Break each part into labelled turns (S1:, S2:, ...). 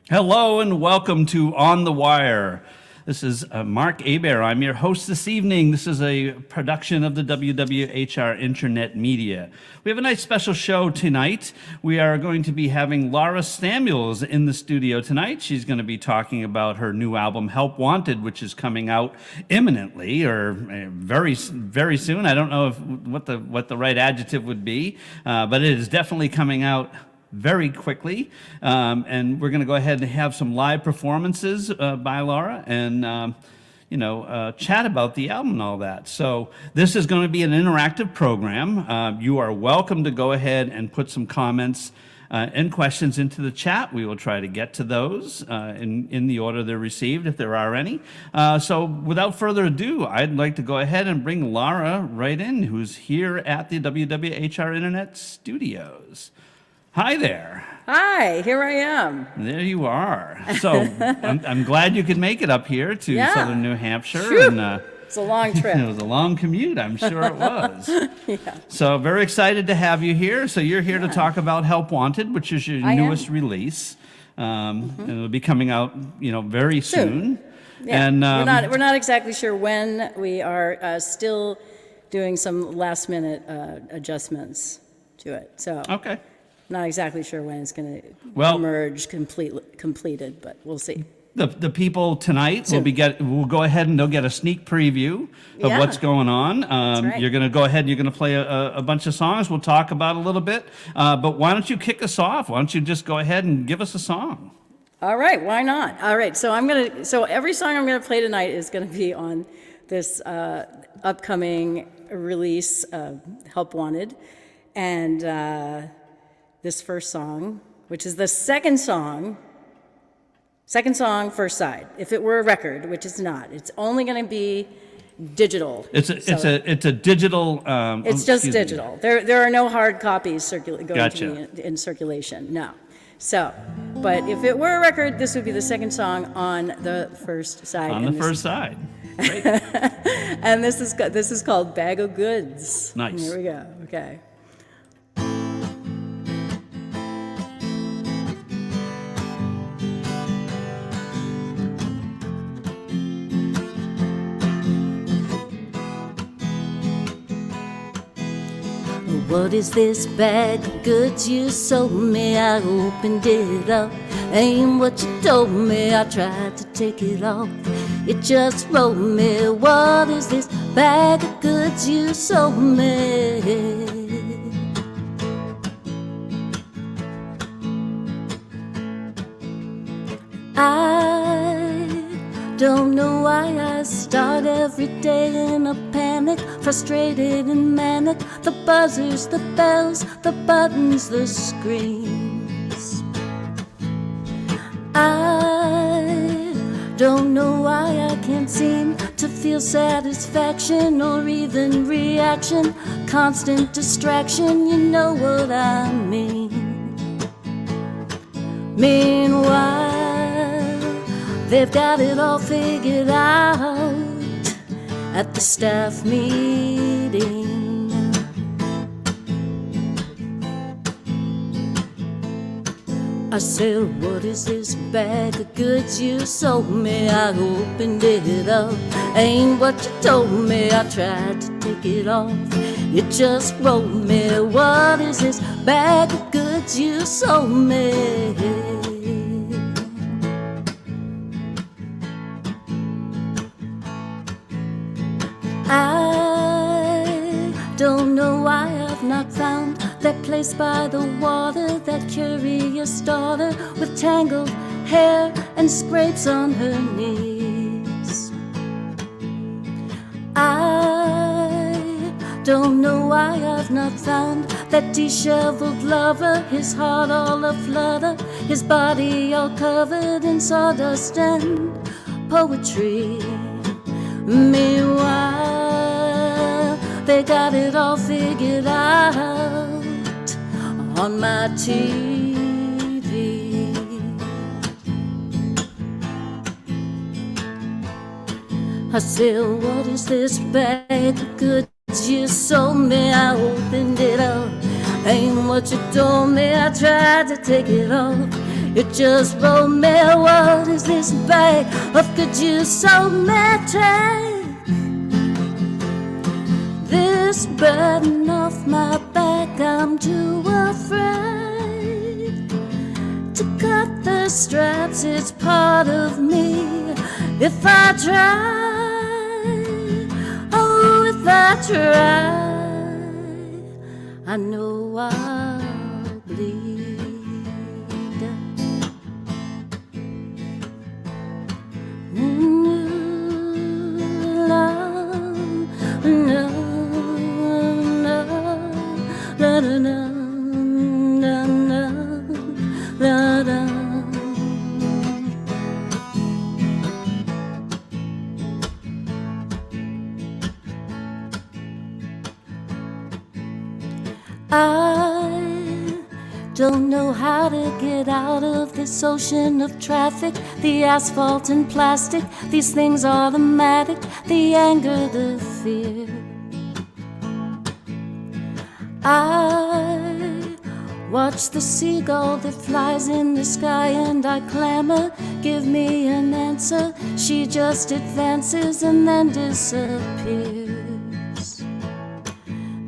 S1: Hello and welcome to On the Wire. This is Mark Abare. I'm your host this evening. This is a production of the WWHR Internet Media. We have a nice special show tonight. We are going to be having Lara Samuels in the studio tonight. She's going to be talking about her new album, Help Wanted, which is coming out imminently or very, very soon. I don't know what the right adjective would be, but it is definitely coming out very quickly, and we're going to go ahead and have some live performances by Lara and chat about the album and all that. So this is going to be an interactive program. You are welcome to go ahead and put some comments and questions into the chat. We will try to get to those in the order they're received, if there are any. So without further ado, I'd like to go ahead and bring Lara right in, who's here at the WWHR Internet Studios. Hi there.
S2: Hi, here I am.
S1: There you are. So I'm glad you could make it up here to southern New Hampshire.
S2: Phew. And it's a long trip.
S1: It was a long commute, I'm sure it was.
S2: Yeah.
S1: So very excited to have you here. So you're here to talk about Help Wanted, which is your newest release. And it'll be coming out, very soon.
S2: Yeah.
S1: And
S2: we're not exactly sure when. We are still doing some last minute adjustments to it. So
S1: okay.
S2: Not exactly sure when it's going to emerge completed, but we'll see.
S1: The people tonight will go ahead and they'll get a sneak preview of what's going on.
S2: Right.
S1: You're going to go ahead. You're going to play a bunch of songs. We'll talk about a little bit. But why don't you kick us off? Why don't you just go ahead and give us a song?
S2: All right, why not? All right, so every song I'm going to play tonight is going to be on this upcoming release, Help Wanted, and this first song, which is the second song, first side. If it were a record, which it's not, it's only going to be digital.
S1: It's a digital.
S2: It's just digital. There are no hard copies going
S1: Gotcha.
S2: to be in circulation. No. So, but if it were a record, this would be the second song on the first side.
S1: On the first side. Great.
S2: And this is called Bag of Goods.
S1: Nice.
S2: Here we go. Okay.
S3: What is this bag of goods you sold me? I opened it up. Ain't what you told me. I tried to take it off. It just rolled me. What is this bag of goods you sold me? I don't know why I start every day in a panic, frustrated and manic. The buzzers, the bells, the buttons, the screams. I don't know why I can't seem to feel satisfaction or even reaction. Constant distraction, you know what I mean. Meanwhile, they've got it all figured out at the staff meeting. I said, what is this bag of goods you sold me? I opened it up. Ain't what you told me. I tried to take it off. It just rolled me. What is this bag of goods you sold me? I don't know why I've not found that place by the water, that curious daughter with tangled hair and scrapes on her knees. I don't know why I've not found that disheveled lover, his heart all aflutter, his body all covered in sawdust and poetry. Meanwhile, they got it all figured out on my TV. I said, what is this bag of goods you sold me? I opened it up. Ain't what you told me. I tried to take it off. You just wrote me, what is this bag of good you sold me? Take this burden off my back, I'm too afraid to cut the straps, it's part of me. If I try, oh, if I try, I know I'll bleed. I don't know how to get out of this ocean of traffic, the asphalt and plastic, these things automatic, the anger, the fear. I watch the seagull that flies in the sky and I clamor, give me an answer. She just advances and then disappears.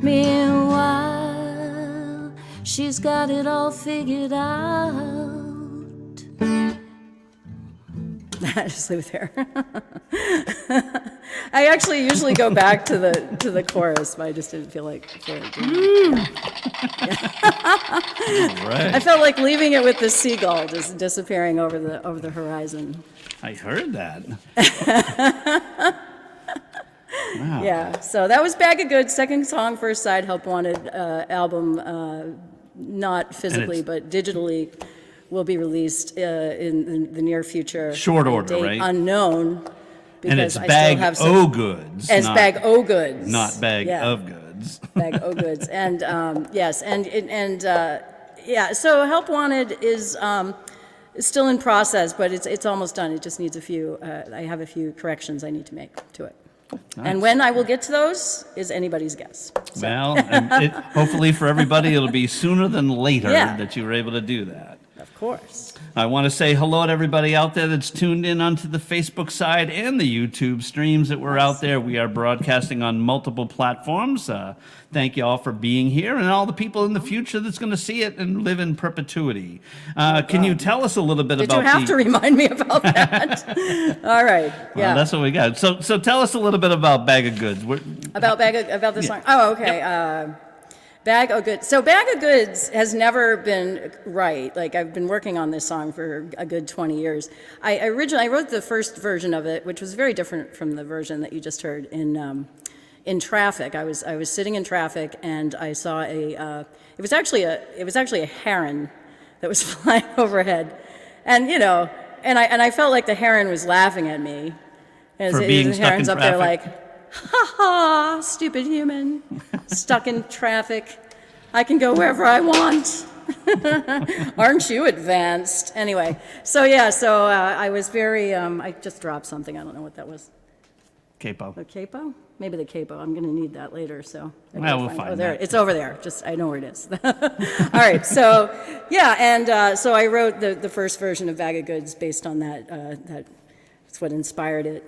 S3: Meanwhile, she's got it all figured out.
S2: I just leave it there. I actually usually go back to the chorus, but I just didn't feel like doing it.
S1: Right.
S2: I felt like leaving it with the seagull just disappearing over the horizon.
S1: I heard that. Wow.
S2: Yeah, so that was Bag of Goods, second song, first side, Help Wanted album, not physically but digitally, will be released in the near future.
S1: Short order,
S2: date
S1: right?
S2: Unknown.
S1: And it's
S2: I
S1: Bag
S2: still have some,
S1: O Goods.
S2: As
S1: not,
S2: Bag O Goods.
S1: Not Bag
S2: Yeah.
S1: of Goods.
S2: Bag O Goods. And yes, yeah, so Help Wanted is still in process, but it's almost done. It just needs a few, I have a few corrections I need to make to it. And when I will get to those is anybody's guess. So.
S1: Well, hopefully for everybody, it'll be sooner than later
S2: Yeah.
S1: that you were able to do that.
S2: Of course.
S1: I want to say hello to everybody out there that's tuned in onto the Facebook side and the YouTube streams that we're out there. We are broadcasting on multiple platforms. Thank you all for being here and all the people in the future that's going to see it and live in perpetuity. Can you tell us a little bit
S2: Did
S1: about
S2: you have to remind me about that? All right. Yeah.
S1: That's what we got. So tell us a little bit about Bag of Goods.
S2: About the song. Oh, okay. Bag of Goods. So Bag of Goods has never been right. Like, I've been working on this song for a good 20 years. I wrote the first version of it, which was very different from the version that you just heard in traffic. I was sitting in traffic and I saw it was actually a heron that was flying overhead, and I felt like the heron was laughing at me.
S1: For being stuck in
S2: heron's up there
S1: traffic?
S2: like, ha ha, stupid human, stuck in traffic. I can go wherever I want. Aren't you advanced? Anyway, so I was very, I just dropped something. I don't know what that was.
S1: Capo.
S2: The capo? Maybe the capo. I'm going to need that later, so. I
S1: Well,
S2: gotta
S1: we'll find
S2: there.
S1: that.
S2: It's over there. Just, I know where it is. All right, so, yeah, and so I wrote the first version of Bag of Goods based on that. That's what inspired it,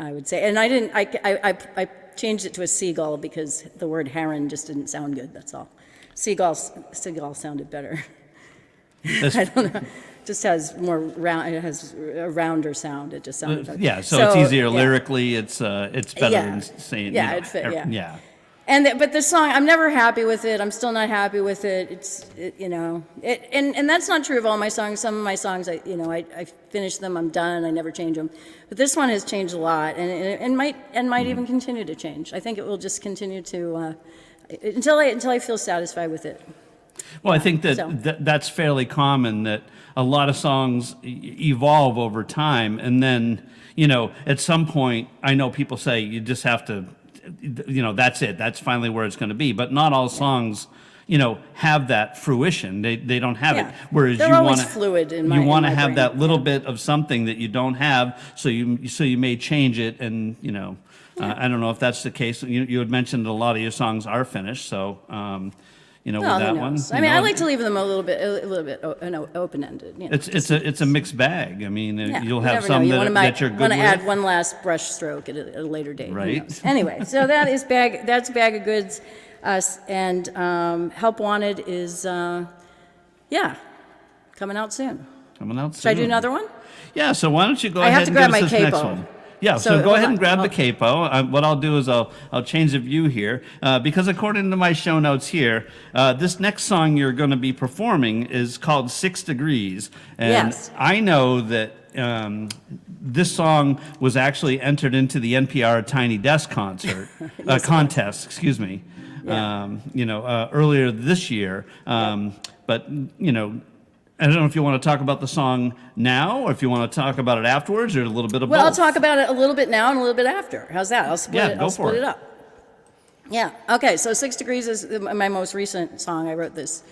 S2: I would say. And I changed it to a seagull because the word heron just didn't sound good, that's all. Seagull sounded better. I don't know. Just has more round. It has a rounder sound. It just sounded better.
S1: Yeah, so it's easier
S2: yeah.
S1: lyrically. It's better than saying.
S2: Yeah, it fit. Yeah.
S1: Yeah.
S2: But the song, I'm never happy with it. I'm still not happy with it. And that's not true of all my songs. Some of my songs, I finish them, I'm done, I never change them. But this one has changed a lot, and might even continue to change. I think it will just continue to until I feel satisfied with it.
S1: Well, I think that,
S2: So.
S1: that's fairly common, that a lot of songs evolve over time, and then at some point, I know people say you just have to. That's it. That's finally where it's going to be. But not all songs, have that fruition. They don't have it. Whereas
S2: They're
S1: you
S2: always
S1: want
S2: fluid in
S1: you want to
S2: my
S1: have
S2: brain.
S1: that little bit of something that you don't have. So you may change it, and I don't know if that's the case. You had mentioned that a lot of your songs are finished. So you know,
S2: Well,
S1: with
S2: who
S1: that one.
S2: knows?
S1: You
S2: I mean, I
S1: know,
S2: like to leave them a little bit open-ended. You know,
S1: it's a mixed bag. I mean,
S2: yeah,
S1: you'll
S2: you
S1: have
S2: never
S1: some
S2: know.
S1: that you're good
S2: want to
S1: with.
S2: add one last brush stroke at a later date. Who
S1: Right.
S2: knows? Anyway, so that's Bag of Goods, and Help Wanted is coming out soon.
S1: Coming out soon.
S2: Should I do another one?
S1: Yeah, so why don't you go
S2: I
S1: ahead
S2: have to
S1: and
S2: grab
S1: give us
S2: my
S1: this next
S2: capo.
S1: one. Yeah,
S2: So,
S1: so go
S2: hold
S1: ahead
S2: on.
S1: and grab the
S2: Hold-
S1: capo. What I'll do is I'll change the view here because according to my show notes here, this next song you're going to be performing is called 6 Degrees. And
S2: Yes.
S1: I know that this song was actually entered into the NPR Tiny Desk concert contest, excuse me,
S2: Yeah.
S1: earlier this year. But, you know, I don't know if you want to talk about the song now or if you want to talk about it afterwards or a little bit of
S2: Well, I'll
S1: both.
S2: talk about it a little bit now and a little bit after. How's that? I'll split
S1: Yeah, go for it.
S2: it up. Yeah. Okay. So 6 Degrees is my most recent song. I wrote this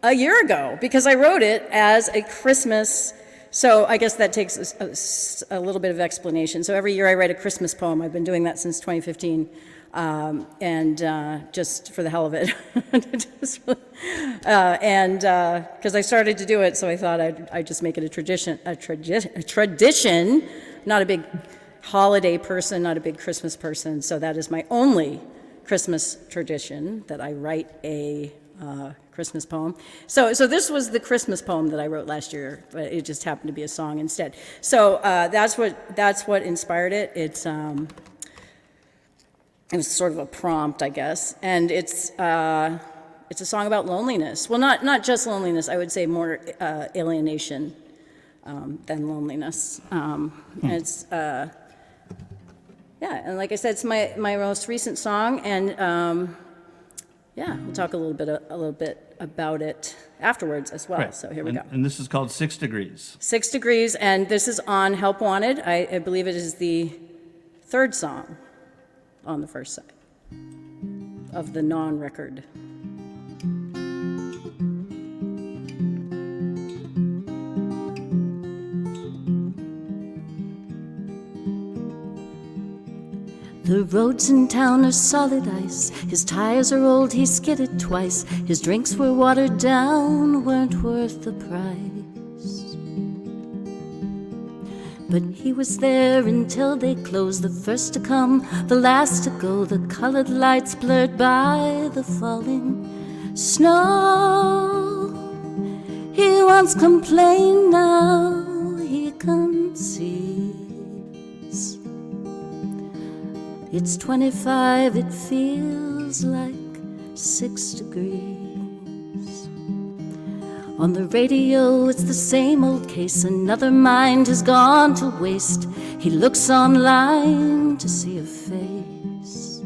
S2: a year ago because I wrote it as a Christmas. So I guess that takes a little bit of explanation. So every year I write a Christmas poem. I've been doing that since 2015. And just for the hell of it, because I started to do it, so I thought I'd just make it a tradition. Not a big holiday person, not a big Christmas person. So that is my only Christmas tradition, that I write a Christmas poem. So this was the Christmas poem that I wrote last year, but it just happened to be a song instead. So that's what inspired it. It was sort of a prompt, I guess, and it's a song about loneliness. Well, not just loneliness. I would say more alienation than loneliness. And it's and like I said, it's my most recent song, and we'll talk a little bit about it afterwards as well.
S1: Right.
S2: So here we go.
S1: And this is called 6 Degrees.
S2: 6 Degrees, and this is on Help Wanted. I believe it is the third song on the first side of the non-record.
S3: The roads in town are solid ice. His tires are old, he skidded twice. His drinks were watered down, weren't worth the price. But he was there until they closed. The first to come, the last to go. The colored lights blurred by the falling snow. He once complained, now he concedes. It's 25, it feels like 6 degrees. On the radio, it's the same old case. Another mind has gone to waste. He looks online to see a face.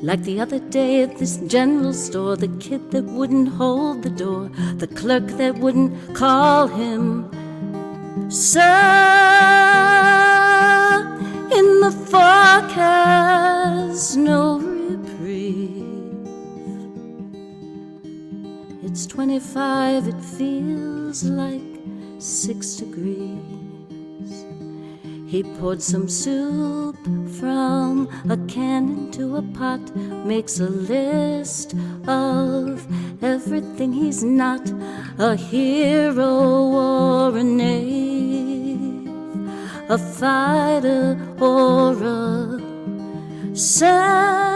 S3: Like the other day at this general store, the kid that wouldn't hold the door, the clerk that wouldn't call him sir. In the forecast, no reprieve. It's 25, it feels like 6 degrees. He poured some soup from a can into a pot, makes a list of everything he's not, a hero or a knave, a fighter or a saint.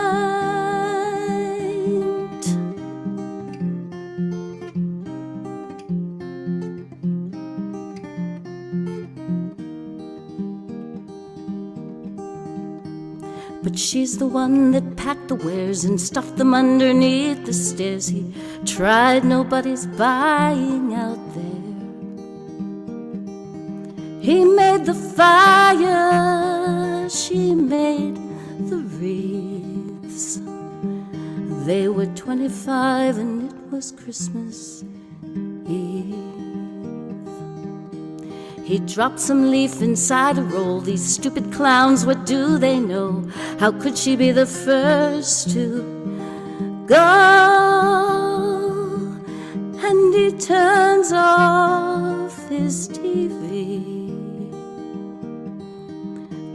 S3: But she's the one that packed the wares and stuffed them underneath the stairs. He tried, nobody's buying out there. He made the fire, she made the wreaths. They were 25 and it was Christmas Eve. He dropped some leaf inside a roll. These stupid clowns, what do they know? How could she be the first to go? And he turns off his TV.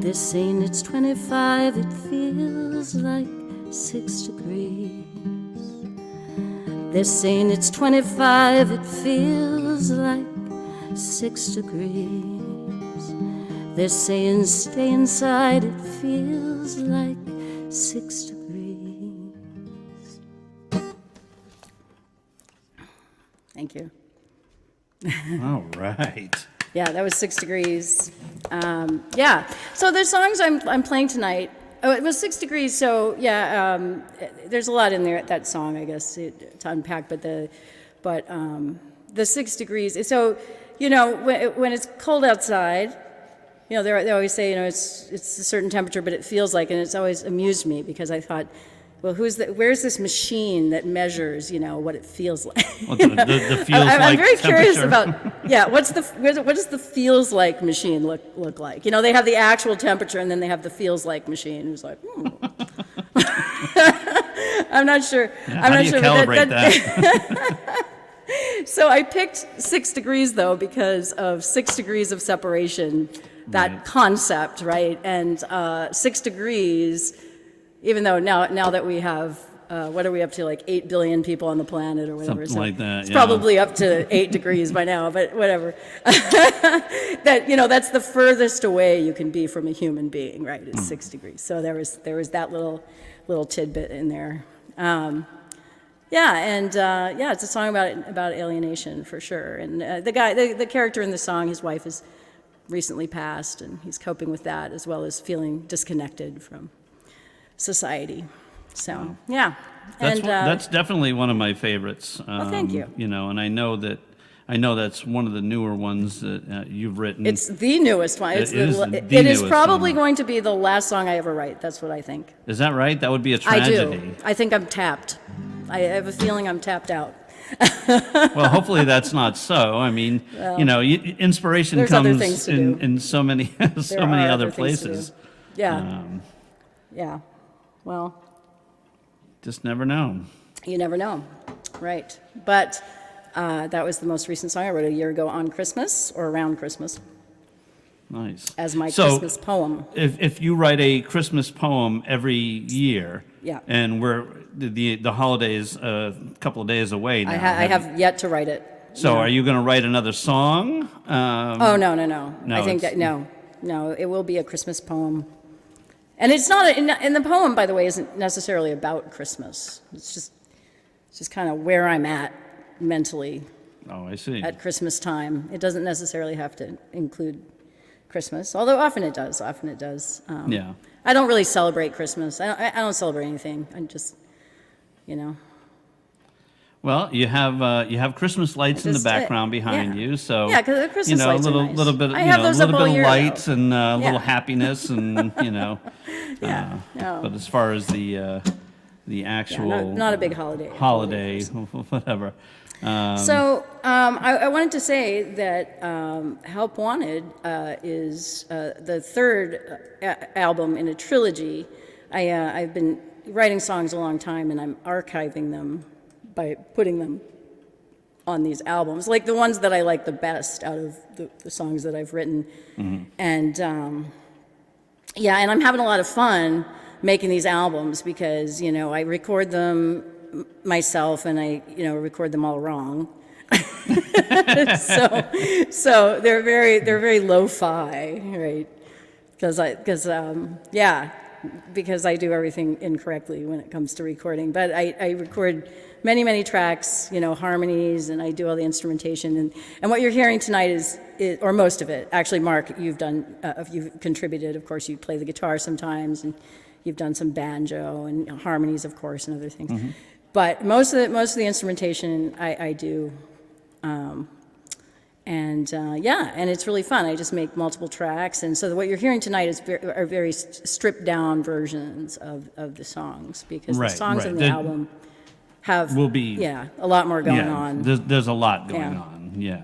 S3: They're saying it's 25, it feels like 6 degrees. They're saying it's 25, it feels like 6 degrees. They're saying stay inside, it feels like 6 degrees.
S2: Thank you.
S1: All right.
S2: Yeah, that was 6 degrees. Yeah, so the songs I'm playing tonight, oh, it was 6 degrees, so yeah, there's a lot in there, that song, I guess, to unpack, but the 6 degrees, so, you know, when it's cold outside, you know, they always say, you know, it's a certain temperature, but it feels like, and it's always amused me, because I thought, well, where's this machine that measures, you know, what it feels like?
S1: Well, the feels like
S2: I'm very curious
S1: temperature.
S2: about, yeah, what does the feels like machine look like? You know, they have the actual temperature, and then they have the feels like machine. Who's like, I'm not sure.
S1: Yeah,
S2: I'm
S1: how
S2: not
S1: do you
S2: sure.
S1: calibrate that?
S2: So I picked 6 degrees, though, because of 6 degrees of separation, that
S1: Right.
S2: concept, right? And 6 degrees, even though now that we have, what are we up to, like 8 billion people on the planet or whatever.
S1: Something like that,
S2: It's
S1: yeah.
S2: probably up to 8 degrees by now, but whatever. That, you know, that's the furthest away you can be from a human being, right, is 6 degrees. So there was that little tidbit in there. Yeah, it's a song about alienation for sure. And the character in the song, his wife has recently passed, and he's coping with that as well as feeling disconnected from society. So yeah,
S1: That's definitely one of my favorites.
S2: thank you.
S1: You know, and I know that's one of the newer ones that you've written.
S2: it's the newest one.
S1: It
S2: It's
S1: is the
S2: it is
S1: newest
S2: probably
S1: one.
S2: going to be the last song I ever write. That's what I think.
S1: Is that right? That would be a
S2: I
S1: tragedy.
S2: do. I think I'm tapped. I have a feeling I'm tapped out.
S1: Well, hopefully that's not so. I mean, you know, inspiration
S2: there's other
S1: comes
S2: things to
S1: in,
S2: do.
S1: in so many
S2: There
S1: many
S2: are
S1: other
S2: things to do.
S1: places.
S2: Yeah. Yeah. Well,
S1: Just never know.
S2: you never know, right? But that was the most recent song I wrote a year ago on Christmas or around Christmas
S1: Nice.
S2: as my
S1: So,
S2: Christmas poem.
S1: If you write a Christmas poem every year,
S2: Yeah.
S1: and the holidays a couple of days away now.
S2: I have yet to write it.
S1: So are you going to write another song?
S2: Oh, no.
S1: No,
S2: I think
S1: it's-
S2: that, no, it will be a Christmas poem. And it's not, and the poem, by the way, isn't necessarily about Christmas. It's just kind of where I'm at mentally
S1: Oh, I see.
S2: at Christmas time. It doesn't necessarily have to include Christmas, although often it does.
S1: Yeah.
S2: I don't really celebrate Christmas. I don't celebrate anything. I'm just, you know.
S1: Well, you have Christmas lights in the
S2: Just,
S1: background behind
S2: yeah.
S1: you, so
S2: Yeah, 'cause the Christmas
S1: you know,
S2: lights are
S1: a
S2: nice.
S1: little bit,
S2: I have those up all year,
S1: lights
S2: though.
S1: and a little
S2: Yeah.
S1: happiness, and you know.
S2: Yeah, no.
S1: But as far as the actual
S2: not a big holiday.
S1: holiday, whatever.
S2: So I wanted to say that Help Wanted is the third album in a trilogy. I've been writing songs a long time, and I'm archiving them by putting them on these albums, like the ones that I like the best out of the songs that I've written. And yeah, and I'm having a lot of fun making these albums because, you know, I record them myself and I, you know, record them all wrong. so they're very lo-fi, right? Because I do everything incorrectly when it comes to recording. But I record many tracks, you know, harmonies, and I do all the instrumentation. And what you're hearing tonight is or most of it. Actually, Mark, you've contributed. Of course, you play the guitar sometimes, and you've done some banjo and harmonies, of course, and other things.
S1: Mm-hmm.
S2: But most of the instrumentation I do. And it's really fun. I just make multiple tracks, and so what you're hearing tonight are very stripped down versions of the songs because the songs in the album will be a lot more going on.
S1: There's a lot going on. Yeah.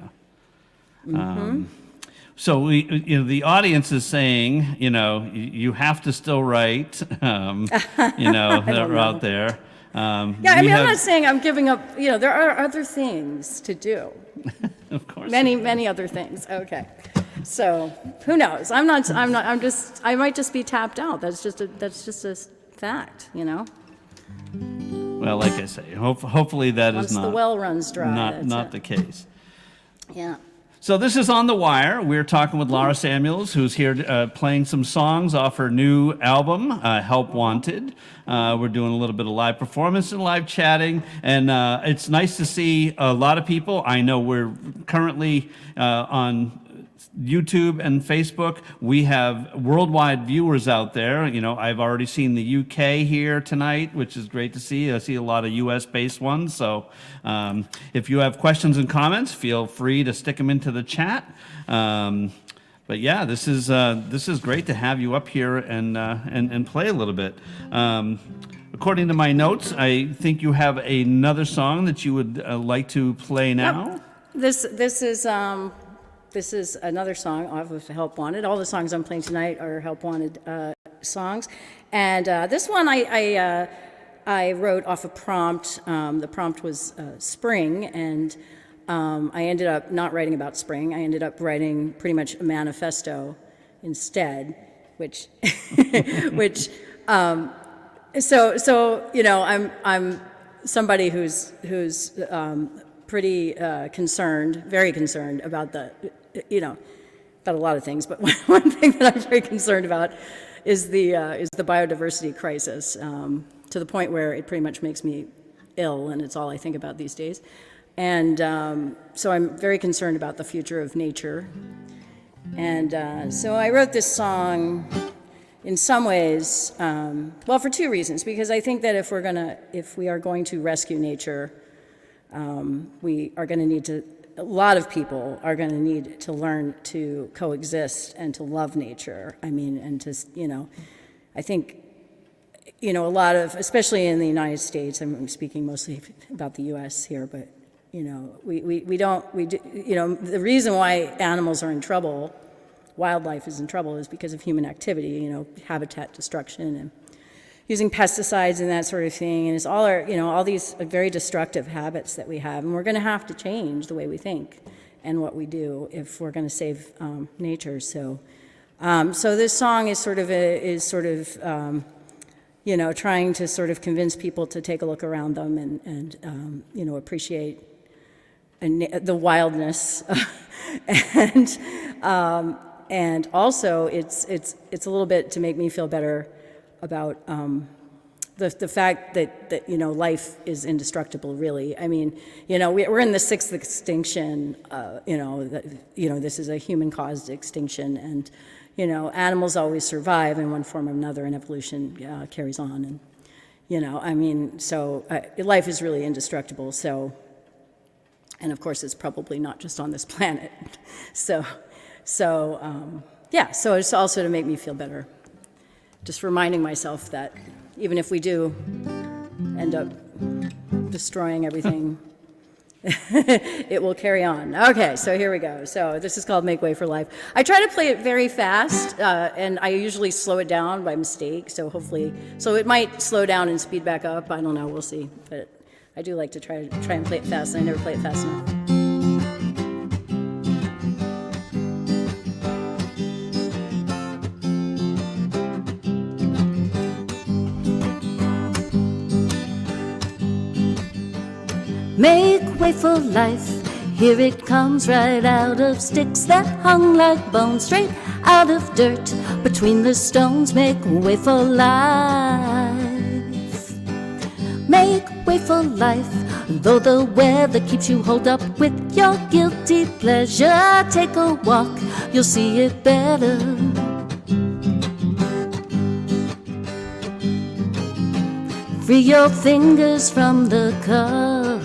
S1: So the audience is saying, you know, you have to still write. You know, that are out there.
S2: I'm not saying I'm giving up. You know, there are other things to do.
S1: Of course.
S2: Many other things. Okay. So who knows? I might just be tapped out. That's just a fact, you know?
S1: Well, like I say, hopefully that
S2: Once
S1: is not
S2: the well runs dry. that's
S1: not
S2: it.
S1: the case.
S2: Yeah.
S1: So this is On the Wire. We're talking with Lara Samuels, who's here playing some songs off her new album, Help Wanted. We're doing a little bit of live performance and live chatting, and it's nice to see a lot of people. I know we're currently on YouTube and Facebook. We have worldwide viewers out there. You know, I've already seen the UK here tonight, which is great to see. I see a lot of US-based ones. So if you have questions and comments, feel free to stick them into the chat. But yeah, this is great to have you up here and play a little bit. According to my notes, I think you have another song that you would like to play now.
S2: Yep. This is another song off of Help Wanted. All the songs I'm playing tonight are Help Wanted songs. And this one I wrote off a prompt. The prompt was spring, and I ended up not writing about spring. I ended up writing pretty much a manifesto instead, which, so you know, I'm somebody who's pretty concerned, very concerned about about a lot of things, but one thing that I'm very concerned about is the biodiversity crisis, to the point where it pretty much makes me ill, and it's all I think about these days. And so I'm very concerned about the future of nature. And so I wrote this song in some ways, well, for two reasons. Because I think that if we are going to rescue nature, we are going to need to, a lot of people are going to need to learn to coexist and to love nature. I mean, and to, I think, a lot of, especially in the United States, I'm speaking mostly about the U.S. here, but, the reason why animals are in trouble, wildlife is in trouble, is because of human activity, habitat destruction and using pesticides and that sort of thing, and it's all all these very destructive habits that we have, and we're going to have to change the way we think and what we do if we're going to save nature. So this song is trying to sort of convince people to take a look around them and appreciate the wildness, and also it's a little bit to make me feel better about the fact that life is indestructible. Really, I mean, we're in the sixth extinction. This is a human-caused extinction, and animals always survive in one form or another, and evolution carries on. And so life is really indestructible. So, and of course, it's probably not just on this planet. So it's also to make me feel better. Just reminding myself that even if we do end up destroying everything, it will carry on. Okay, so here we go. So this is called Make Way for Life. I try to play it very fast, and I usually slow it down by mistake, so it might slow down and speed back up. I don't know, we'll see. But I do like to try and play it fast, and I never play it fast enough.
S3: Make way for life, here it comes right out of sticks that hung like bones, straight out of dirt between the stones. Make way for life, make way for life, though the weather keeps you holed up with your guilty pleasure. Take a walk, you'll see it better. Free your fingers from the cup,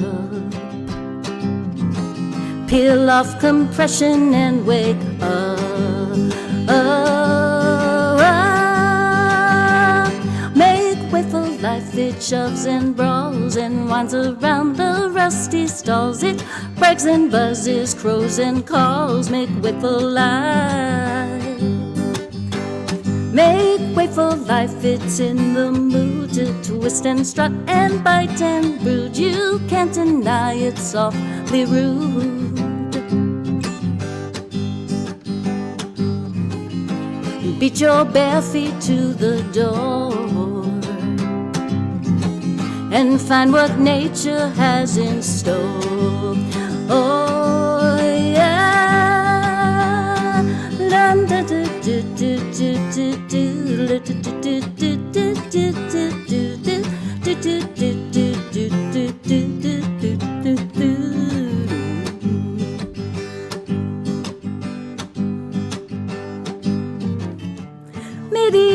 S3: peel off compression and wake up. Make way for life, it shoves and brawls and winds around the rusty stalls. It brags and buzzes, crows and calls. Make way for life, make way for life, it's in the mood to twist and strut and bite and brood. You can't deny it's softly rude. Beat your bare feet to the door, and find what nature has in store. Oh yeah. Dun, dun, dun, dun, dun, dun, dun, dun, dun, dun, dun, dun,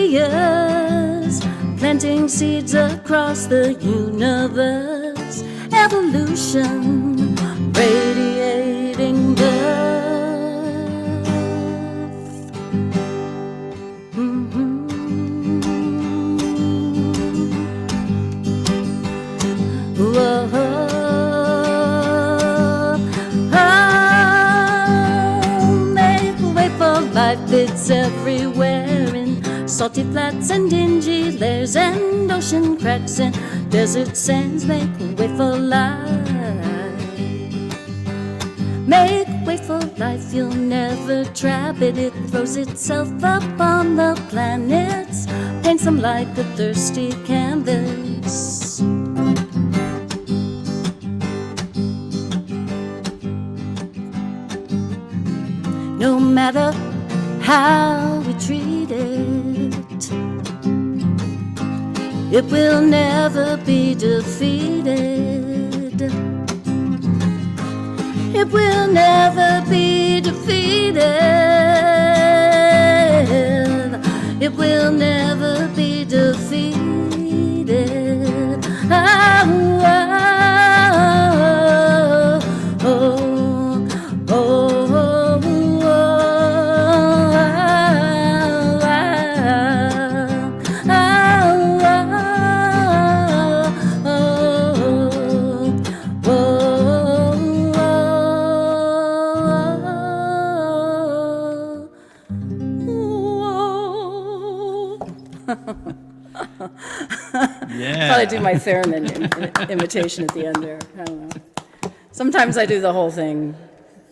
S3: Meteors planting seeds across the universe, evolution radiating birth. Whoa, make way for life, it's everywhere in salty flats and dingy layers and ocean cracks and desert sands. Make way for life. Make way for life, you'll never trap it. It throws itself up on the planets, paints them like a thirsty canvas. No matter how we treat it, it will never be defeated. It will never be defeated. It will never be defeated. Oh, oh, oh, oh,
S1: Yeah.
S2: Thought I'd do my theremin imitation at the end there. I don't know. Sometimes I do the whole thing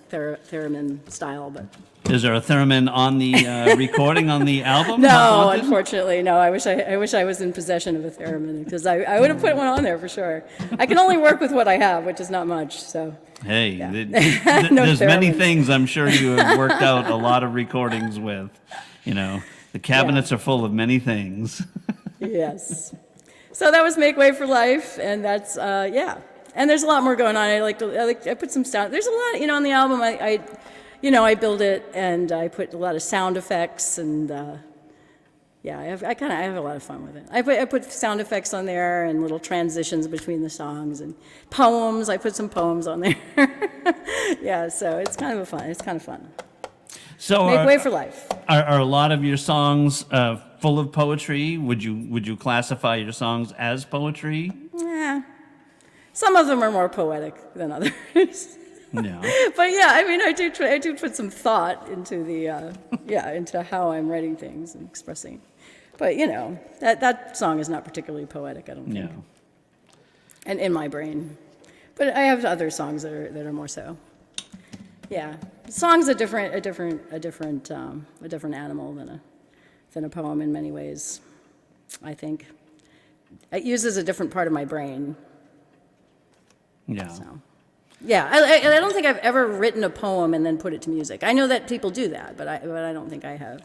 S2: theremin style, but
S1: Is there a theremin on the recording on the album?
S2: no,
S1: Haunted?
S2: unfortunately, no. I wish I was in possession of a theremin, because I would have put one on there for sure. I can only work with what I have, which is not much. So
S1: Hey,
S2: Yeah.
S1: there's
S2: No
S1: many
S2: theremins.
S1: things I'm sure you have worked out a lot of recordings with. You know, the cabinets are full of many things.
S2: yes. So that was Make Way for Life, and that's yeah. And there's a lot more going on. I put some sound. There's a lot, on the album. I build it and I put a lot of sound effects, and yeah, I have a lot of fun with it. I put sound effects on there and little transitions between the songs and poems. I put some poems on there. Yeah, so it's kind of fun.
S1: So
S2: Make Way for Life.
S1: Are a lot of your songs full of poetry? Would you classify your songs as poetry?
S2: Yeah. Some of them are more poetic than others.
S1: No.
S2: But yeah, I mean, I do put some thought into the into how I'm writing things and expressing. But that song is not particularly poetic, I don't think.
S1: No.
S2: And in my brain. But I have other songs that are more so. Yeah, song's a different animal than a poem in many ways. I think it uses a different part of my brain.
S1: Yeah.
S2: So, yeah, I don't think I've ever written a poem and then put it to music. I know that people do that, but I don't think I have.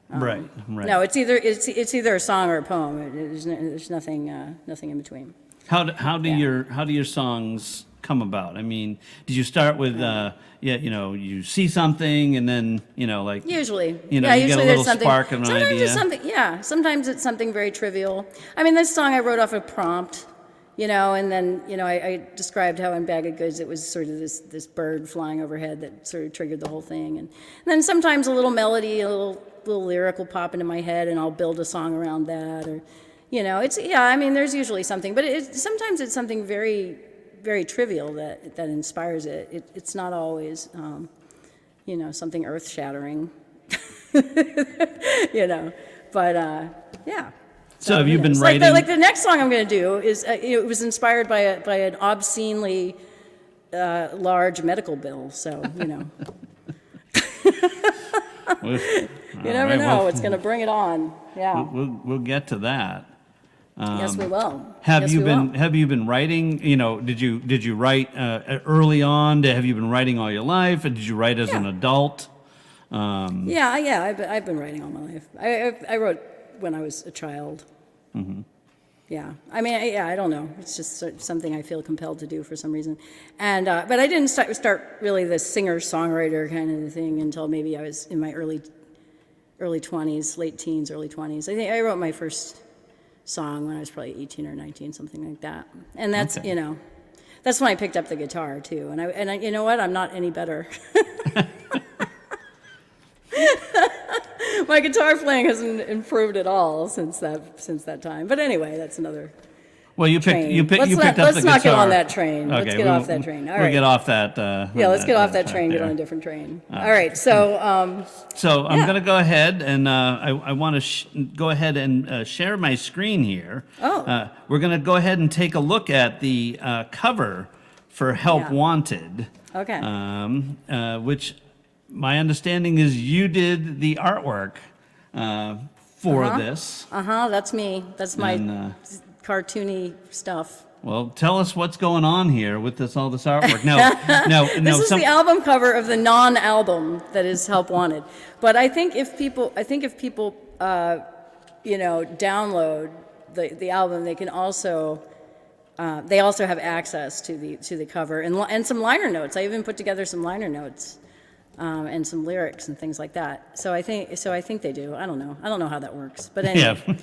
S1: Right.
S2: No, it's either a song or a poem. There's nothing in between.
S1: How do your songs come about? I mean, did you start with you see something and then like
S2: Usually,
S1: you
S2: yeah,
S1: get a
S2: usually
S1: little
S2: there's something.
S1: spark of an
S2: Sometimes
S1: idea?
S2: it's something. Yeah, sometimes it's something very trivial. I mean, this song I wrote off a prompt, and then I described how in Bag of Goods it was sort of this bird flying overhead that sort of triggered the whole thing, and then sometimes a little melody, a little lyric will pop into my head, and I'll build a song around that, or I mean, there's usually something, but sometimes it's something very, very trivial that inspires it. It's not always something earth-shattering, but yeah.
S1: So have you been
S2: It's
S1: writing?
S2: like the next song I'm going to do is it was inspired by an obscenely large medical bill. So
S1: You
S2: you never know. It's going to bring it on. Yeah.
S1: We'll get to that.
S2: Yes, we will.
S1: Have
S2: Yes,
S1: you
S2: we
S1: been
S2: will.
S1: Have you been writing? You know, did you write early on? Have you been writing all your life? Or did you write as an
S2: Yeah.
S1: adult?
S2: Yeah. I've been writing all my life. I wrote when I was a child. Yeah. I mean, I don't know. It's just something I feel compelled to do for some reason. And but I didn't start really the singer-songwriter kind of thing until maybe I was in my early 20s, late teens, early 20s. I think I wrote my first song when I was probably 18 or 19, something like that. And that's,
S1: Okay.
S2: you know, that's when I picked up the guitar too. And I, you know what? I'm not any better. My guitar playing hasn't improved at all since that time. But anyway, that's another
S1: Well, you
S2: train.
S1: picked up the guitar.
S2: Let's not get on that train. Let's
S1: Okay,
S2: get off that train. All
S1: we'll
S2: right.
S1: get off that.
S2: Yeah, let's get off that
S1: track
S2: train, get
S1: there.
S2: on a different train. All right, so,
S1: So I'm
S2: Yeah.
S1: going to go ahead and I want to go ahead and share my screen here.
S2: Oh.
S1: We're going to go ahead and take a look at the cover for Help
S2: Yeah.
S1: Wanted.
S2: Okay.
S1: Which my understanding is you did the artwork for this.
S2: that's me. That's my
S1: And,
S2: cartoony stuff.
S1: well, tell us what's going on here with all this artwork. No,
S2: This is the album cover of the non-album that is Help Wanted. But I think if people, you know, download the album, they can also, they also have access to the cover and some liner notes. I even put together some liner notes and some lyrics and things like that. So I think they do. I don't know how that works. But anyway.
S1: Yeah.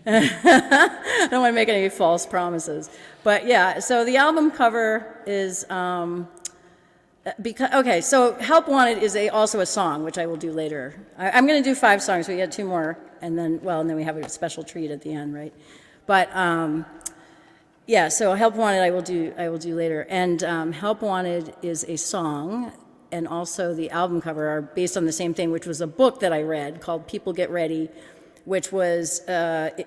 S2: I don't want to make any false promises. But yeah, so the album cover is, okay, so Help Wanted is also a song, which I will do later. I'm going to do 5 songs, we had 2 more, and then we have a special treat at the end, right? But yeah, so Help Wanted I will do later. And Help Wanted is a song, and also the album cover are based on the same thing, which was a book that I read called People Get Ready, which was,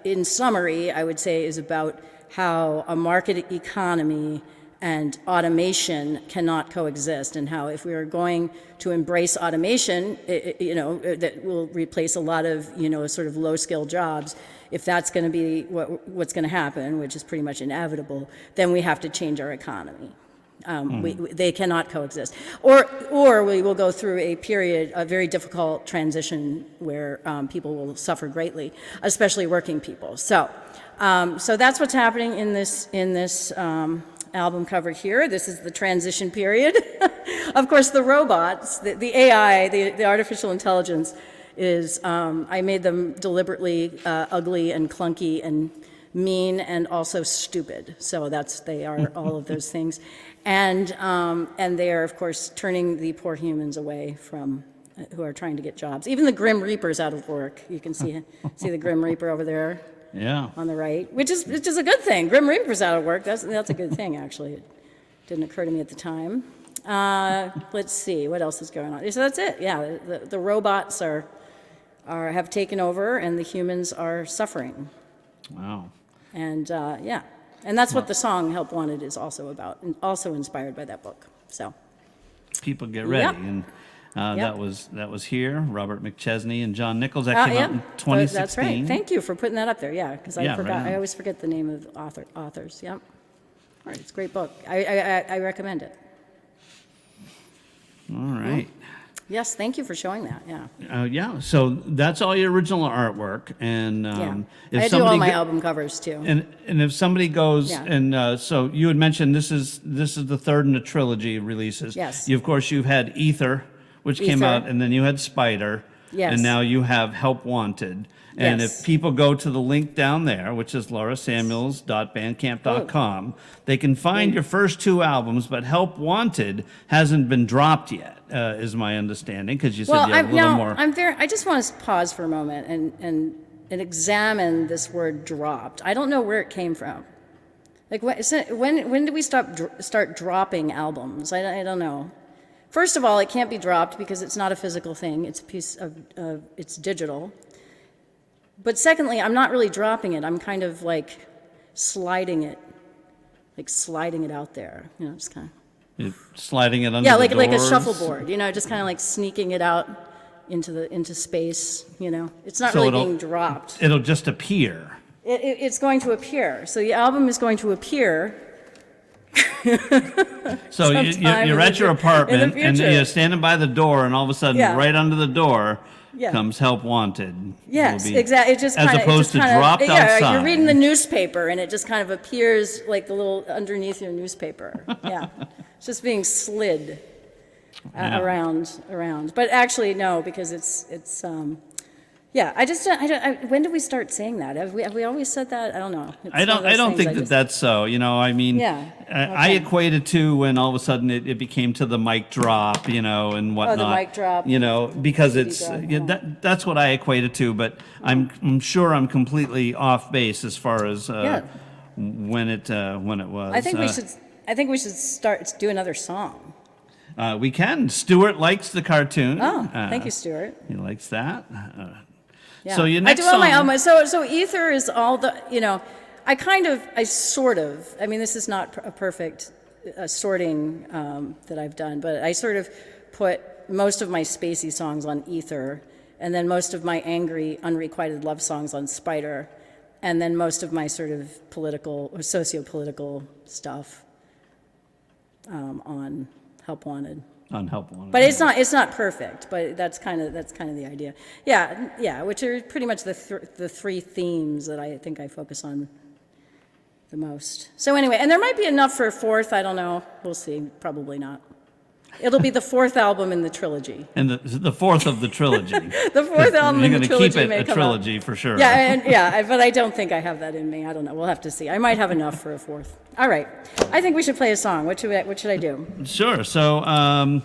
S2: in summary, I would say, is about how a market economy and automation cannot coexist, and how if we are going to embrace automation, you know, that will replace a lot of, you know, sort of low-skill jobs. If that's going to be what's going to happen, which is pretty much inevitable, then we have to change our economy. They cannot coexist. Or we will go through a very difficult transition where people will suffer greatly, especially working people. So that's what's happening in this album cover here. This is the transition period. Of course, the robots, the AI, the artificial intelligence is, I made them deliberately ugly and clunky and mean and also stupid. So they are all of those things. And they are, of course, turning the poor humans away from who are trying to get jobs. Even the Grim Reaper's out of work. You can see the Grim Reaper over there
S1: Yeah.
S2: on the right, which is a good thing. Grim Reaper's out of work. That's a good thing, actually. It didn't occur to me at the time. Let's see, what else is going on? So that's it. Yeah, the robots have taken over, and the humans are suffering.
S1: Wow.
S2: And yeah, and that's what the song "Help Wanted" is also about, and also inspired by that book. So
S1: People Get Ready.
S2: Yep.
S1: And
S2: Yep.
S1: that was here. Robert McChesney and John Nichols. That came out in 2016.
S2: That's right. Thank you for putting that up there. Yeah, because
S1: Yeah,
S2: I forgot.
S1: right on.
S2: I always forget the name of the authors. Yep. All right, it's a great book. I recommend it.
S1: All right.
S2: Yes, thank you for showing that. Yeah.
S1: Yeah. So that's all your original artwork. And
S2: Yeah.
S1: if
S2: I do all
S1: somebody
S2: my
S1: go-
S2: album covers too.
S1: And if somebody goes
S2: Yeah.
S1: and so you had mentioned this is the third in a trilogy of releases.
S2: Yes.
S1: Of course you've had Ether, which came
S2: Ether.
S1: out, and then you had Spider.
S2: Yes.
S1: And now you have Help Wanted. And
S2: Yes.
S1: if people go to the link down there, which is larasamuels.bandcamp.com, they can find your first 2 albums, but Help Wanted hasn't been dropped yet, is my understanding, because you said you have a little more.
S2: I just want to pause for a moment and examine this word "dropped." I don't know where it came from. Like when did we start dropping albums? I don't know. First of all, it can't be dropped because it's not a physical thing. It's a piece of it's digital. But secondly, I'm not really dropping it. I'm kind of like sliding it out there. You know, just kind of.
S1: You're sliding it under
S2: Yeah,
S1: the
S2: like a
S1: doors.
S2: shuffleboard. You know, just kind of like sneaking it out into space. You know, it's not
S1: So
S2: really
S1: it'll-
S2: being dropped.
S1: It'll just appear.
S2: It's going to appear. So the album is going to appear.
S1: So
S2: Sometime
S1: you're
S2: in
S1: at
S2: the
S1: your
S2: fu-
S1: apartment
S2: in the
S1: and
S2: future.
S1: you're standing by the door, and all of a sudden,
S2: Yeah.
S1: right under the door,
S2: Yeah.
S1: comes "Help Wanted."
S2: Yes,
S1: Will be-
S2: exactly. It just
S1: as
S2: kinda,
S1: opposed to dropped
S2: yeah,
S1: outside.
S2: you're reading the newspaper and it just kind of appears like the little underneath your newspaper. Yeah, it's just being slid
S1: Yeah.
S2: around. But actually, no, because it's. Yeah, I don't. When did we start saying that? Have we always said that? I don't know. It's
S1: I
S2: one
S1: don't.
S2: of
S1: I
S2: those
S1: don't
S2: things
S1: think that
S2: just-
S1: that's so. I mean,
S2: Yeah,
S1: I
S2: okay.
S1: equate it to when all of a sudden it became to the mic drop, and whatnot.
S2: mic drop.
S1: Because
S2: CD
S1: it's
S2: drop,
S1: yeah,
S2: yeah.
S1: that's what I equate it to. But I'm sure I'm completely off base as far as
S2: Yeah.
S1: when it was.
S2: I think we should. I think we should do another song.
S1: We can. Stuart likes the cartoon.
S2: Oh, thank you, Stuart.
S1: He likes that.
S2: Yeah.
S1: So your next
S2: I do all my
S1: song-
S2: albums. So Ether is all the, I sort of, I mean, this is not a perfect sorting that I've done, but I sort of put most of my spacey songs on Ether, and then most of my angry, unrequited love songs on Spider, and then most of my sort of political or socio-political stuff on Help Wanted.
S1: On Help Wanted.
S2: But it's not perfect, but that's kind of the idea. Yeah, which are pretty much the three themes that I think I focus on the most. So anyway, and there might be enough for a fourth, I don't know. We'll see, probably not. It'll be the fourth album in the trilogy.
S1: And the fourth of the trilogy.
S2: The fourth album in
S1: You're
S2: the
S1: going to
S2: trilogy
S1: keep it
S2: may
S1: a
S2: come
S1: trilogy
S2: out.
S1: for sure.
S2: Yeah, but I don't think I have that in me. I don't know. We'll have to see. I might have enough for a fourth. All right. I think we should play a song. What should I do?
S1: Sure. So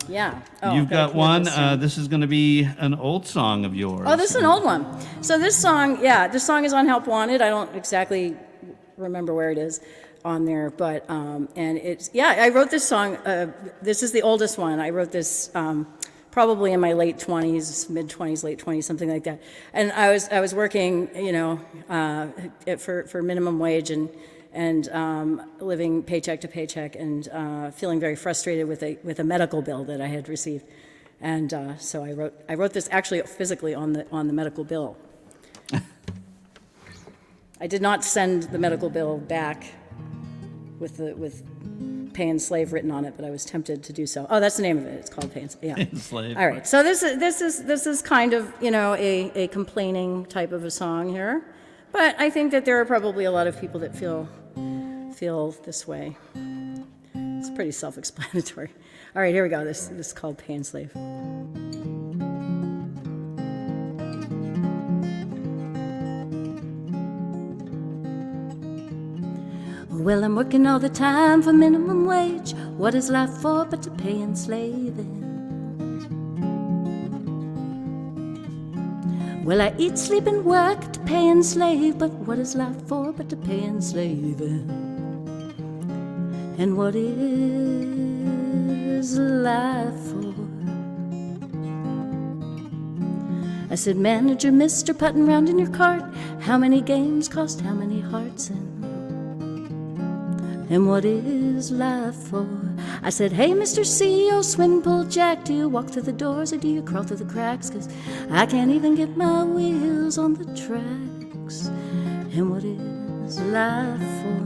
S2: Yeah.
S1: you've
S2: okay,
S1: got
S2: cool.
S1: one.
S2: This song.
S1: This is going to be an old song of yours.
S2: Oh, this is an old one. So this song is on Help Wanted. I don't exactly remember where it is on there, but and it's I wrote this song. This is the oldest one. I wrote this probably in my late 20s, mid 20s, late 20s, something like that. And I was working, for minimum wage and living paycheck to paycheck and feeling very frustrated with a medical bill that I had received. And so I wrote this actually physically on the medical bill. I did not send the medical bill back with Pay and Slave written on it, but I was tempted to do so. Oh, that's the name of it. It's called Pay and Slave. Yeah.
S1: Pay and Slave.
S2: All right. So this is kind of a complaining type of a song here, but I think that there are probably a lot of people that feel this way. It's pretty self-explanatory. All right, here we go. This is called Pay and Slave.
S3: Well, I'm working all the time for minimum wage. What is life for but to pay and slaving? Well, I eat, sleep, and work to pay and slave, but what is life for but to pay and slaving? And what is life for? I said, manager, mister, putting round in your cart. How many games cost how many hearts? And what is life for? I said, hey, Mr. CEO, swim, pull, jack, do you walk through the doors or do you crawl through the cracks? 'Cause I can't even get my wheels on the tracks. And what is life for?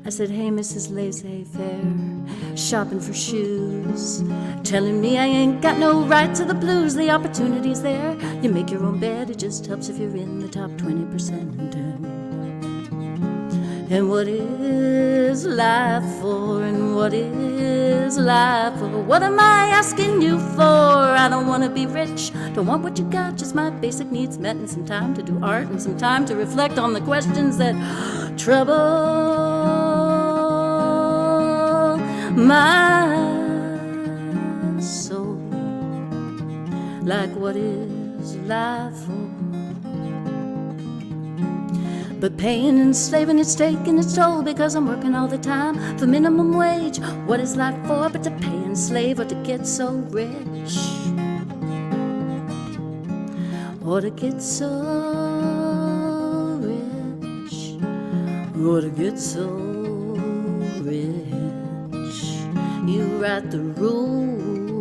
S3: I said, hey, Mrs. Laissez-Faire, shopping for shoes, telling me I ain't got no right to the blues. The opportunity's there. You make your own bed. It just helps if you're in the top 20%. And what is life for? And what is life for? What am I asking you for? I don't want to be rich. Don't want what you got. Just my basic needs met and some time to do art and some time to reflect on the questions that trouble my soul. Like what is life for? But paying and slaving, it's taking its toll because I'm working all the time for minimum wage. What is life for but to pay and slave or to get so rich? Or to get so rich? Or to get so rich? You write the rules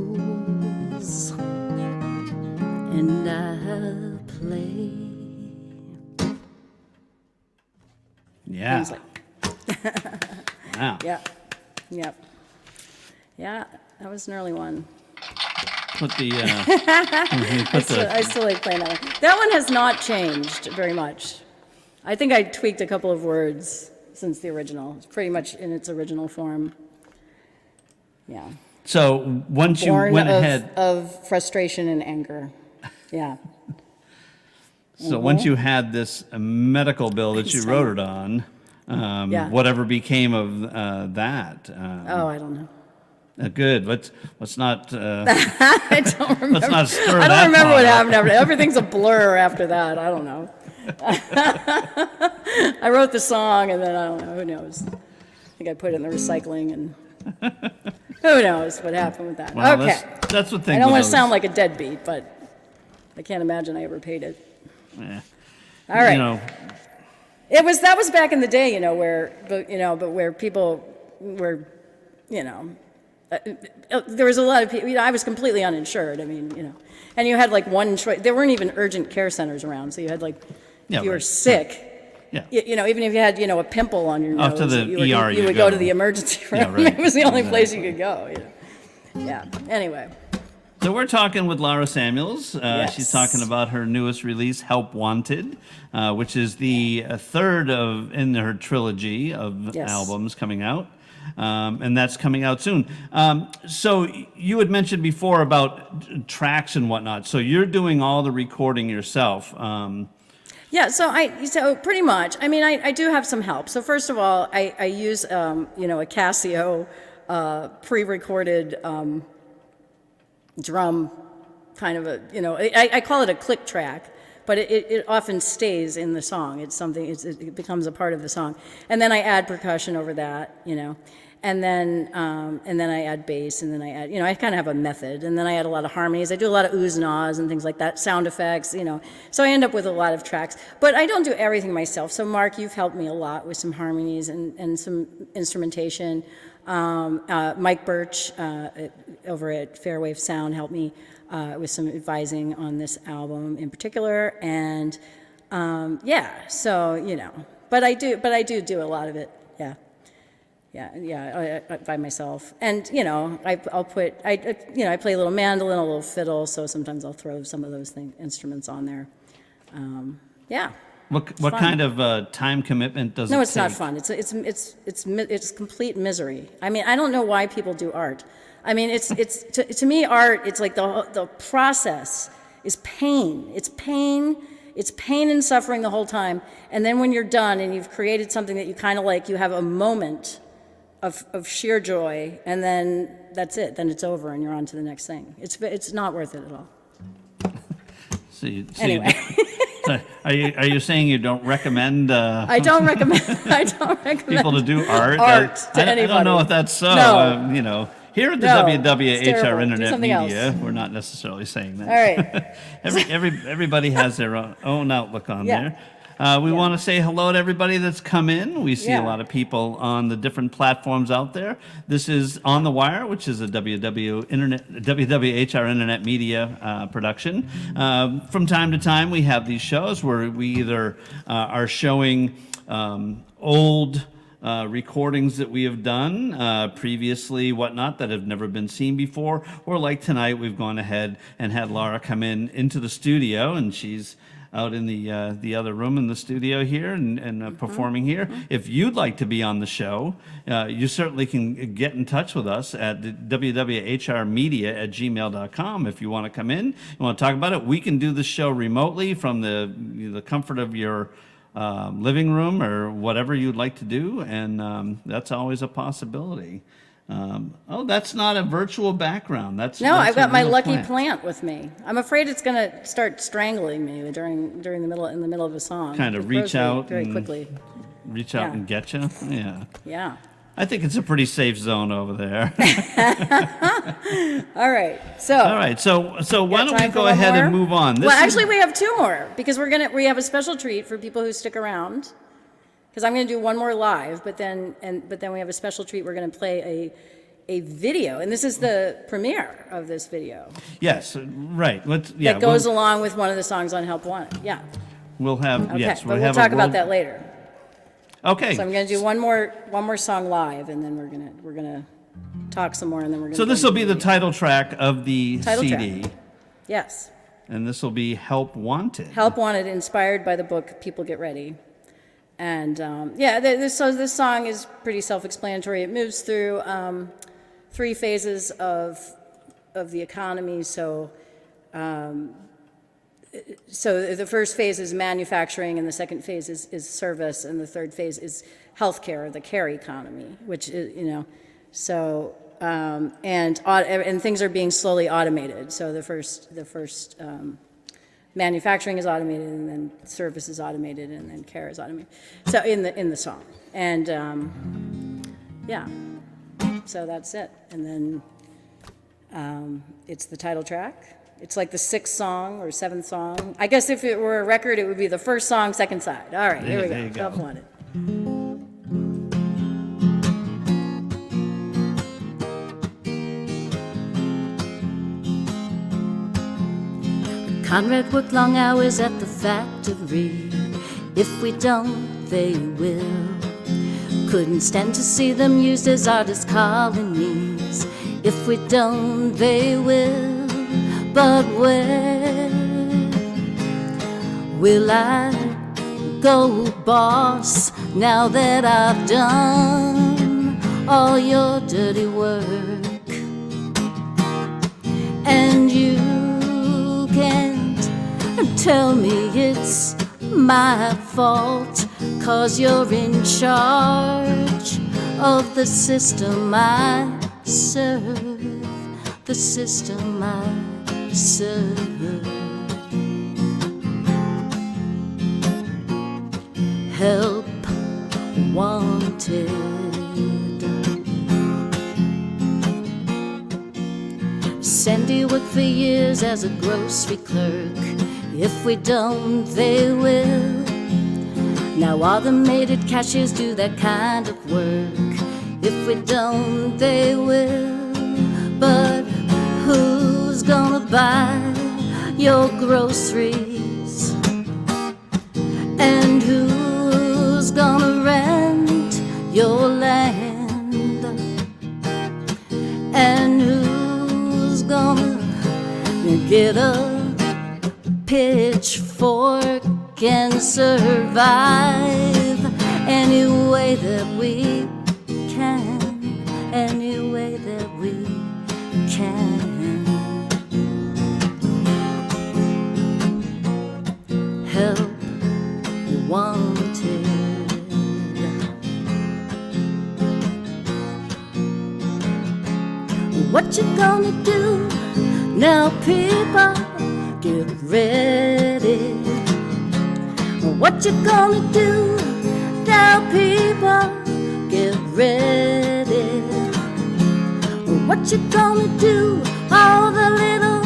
S1: Yeah.
S2: Things like,
S1: Wow.
S2: yeah. That was an early one.
S1: Put the,
S2: I still like playing that one. That one has not changed very much. I think I tweaked a couple of words since the original. It's pretty much in its original form. Yeah.
S1: so once you
S2: Born
S1: went ahead,
S2: of frustration and anger. Yeah.
S1: so once you had this medical bill that you
S2: So-
S1: wrote it on,
S2: Yeah.
S1: whatever became of that?
S2: Oh, I don't know.
S1: Good. Let's not
S2: I don't remember.
S1: let's not stir
S2: I
S1: that
S2: don't remember
S1: pot
S2: what
S1: up.
S2: happened after. Everything's a blur after that. I don't know. I wrote the song, and then I don't know. Who knows? I think I put it in the recycling, and who knows what happened with that.
S1: Well,
S2: Okay.
S1: that's what
S2: I
S1: things.
S2: don't want
S1: with
S2: to
S1: those-
S2: sound like a deadbeat, but I can't imagine I ever paid it.
S1: Yeah.
S2: All right.
S1: You know,
S2: That was back in the day, but where people were, there was a lot of people. I was completely uninsured. I mean, and you had like one choice. There weren't even urgent care centers around, so you had like,
S1: Yeah,
S2: if you were
S1: right.
S2: sick.
S1: Yeah.
S2: Even if you had, a pimple on your
S1: Off
S2: nose,
S1: to the
S2: you
S1: ER
S2: would
S1: you
S2: go
S1: go.
S2: to the emergency room.
S1: Yeah, right.
S2: It was the only place you could go. Yeah. Anyway.
S1: so we're talking with Lara Samuels.
S2: Yes.
S1: She's talking about her newest release, "Help Wanted," which is the third in her trilogy of
S2: Yes.
S1: albums coming out. And that's coming out soon. So you had mentioned before about tracks and whatnot. So you're doing all the recording yourself.
S2: Yeah, so pretty much. I mean, I do have some help. So first of all, I use a Casio pre-recorded drum kind of I call it a click track, but it often stays in the song. It's something. It becomes a part of the song, and then I add percussion over that, and then I add bass, and then I add, I kind of have a method, and then I add a lot of harmonies. I do a lot of oohs and ahs and things like that, sound effects, So I end up with a lot of tracks, but I don't do everything myself. So Mark, you've helped me a lot with some harmonies and some instrumentation. Mike Birch over at Fairwave Sound helped me with some advising on this album in particular, and but I do a lot of it, by myself, and I play a little mandolin, a little fiddle, so sometimes I'll throw some of those instruments on there.
S1: What
S2: fun.
S1: kind of time commitment does it
S2: No,
S1: take?
S2: it's not fun. It's complete misery. I mean, I don't know why people do art. I mean, to me, art. It's like the process is pain. It's pain. It's pain and suffering the whole time. And then when you're done and you've created something that you kind of like, you have a moment of sheer joy, and then that's it. Then it's over, and you're on to the next thing. It's not worth it at all. Anyway.
S1: Are you saying you don't recommend?
S2: I don't recommend
S1: people to do art.
S2: Art to
S1: I
S2: anybody.
S1: don't know if that's so.
S2: No.
S1: Here at the
S2: No, it's terrible.
S1: WWHR
S2: Do
S1: Internet
S2: something
S1: Media,
S2: else.
S1: we're not necessarily saying that.
S2: All right.
S1: Everybody has their own outlook on
S2: Yeah.
S1: there. We want to say hello to everybody that's come in. We see a
S2: Yeah.
S1: lot of people on the different platforms out there. This is On the Wire, which is a WWHR Internet Media production. From time to time, we have these shows where we either are showing old recordings that we have done previously, whatnot, that have never been seen before, or like tonight, we've gone ahead and had Lara come into the studio, and she's out in the other room in the studio here and performing here. If you'd like to be on the show, you certainly can get in touch with us at wwhrmedia@gmail.com. If you want to come in, you want to talk about it, we can do the show remotely from the comfort of your living room or whatever you'd like to do, and that's always a possibility. That's not a virtual background. That's
S2: I've got
S1: a
S2: my
S1: real
S2: lucky
S1: plant.
S2: plant with me. I'm afraid it's going to start strangling me in the middle of a song.
S1: Kind of
S2: It
S1: reach
S2: grows
S1: out
S2: very
S1: and-
S2: quickly.
S1: Reach out
S2: Yeah.
S1: and get you. Yeah.
S2: Yeah.
S1: I think it's a pretty safe zone over there.
S2: All right. So.
S1: All right, so why don't we
S2: time for
S1: go
S2: one
S1: ahead and
S2: more?
S1: move on?
S2: Well, actually, we have two more because we have a special treat for people who stick around. Because I'm going to do one more live, but then we have a special treat. We're going to play a video, and this is the premiere of this video.
S1: Yes, right.
S2: That goes along with one of the songs on Help Wanted. Yeah.
S1: We'll have
S2: Okay.
S1: yes,
S2: but we'll
S1: have
S2: talk
S1: a
S2: about
S1: roll-
S2: that later.
S1: Okay.
S2: So I'm going to do one more song live, and then we're gonna talk some more, and then we're gonna.
S1: So this will be the title track of the
S2: Title
S1: CD.
S2: track. Yes.
S1: And this will be Help Wanted.
S2: Help Wanted, inspired by the book People Get Ready. And this song is pretty self-explanatory. It moves through 3 phases of the economy. So the first phase is manufacturing, and the second phase is service, and the third phase is healthcare, the care economy, which is, so. And things are being slowly automated. So the first manufacturing is automated, and then service is automated, and then care is automated. So in the song, and so that's it. And then it's the title track. It's like the 6th song or 7th song. I guess if it were a record, it would be the first song, second side. All right, here we
S1: There you
S2: go.
S1: go.
S2: Help Wanted.
S3: Conrad worked long hours at the factory. If we don't, they will. Couldn't stand to see them used as artist colonies. If we don't, they will. But where will I go, boss, now that I've done all your dirty work? And you can't tell me it's my fault, 'cause you're in charge of the system I serve, the system I serve. Help wanted. Sandy worked for years as a grocery clerk. If we don't, they will. Now automated cashiers do that kind of work. If we don't, they will. But who's gonna buy your groceries? And who's gonna rent your land? And who's gonna get a pitchfork and survive any way that we can, any way that we can? Help wanted. What you gonna do now, people? Get ready. What you gonna do now, people? Get ready. What you gonna do, all the little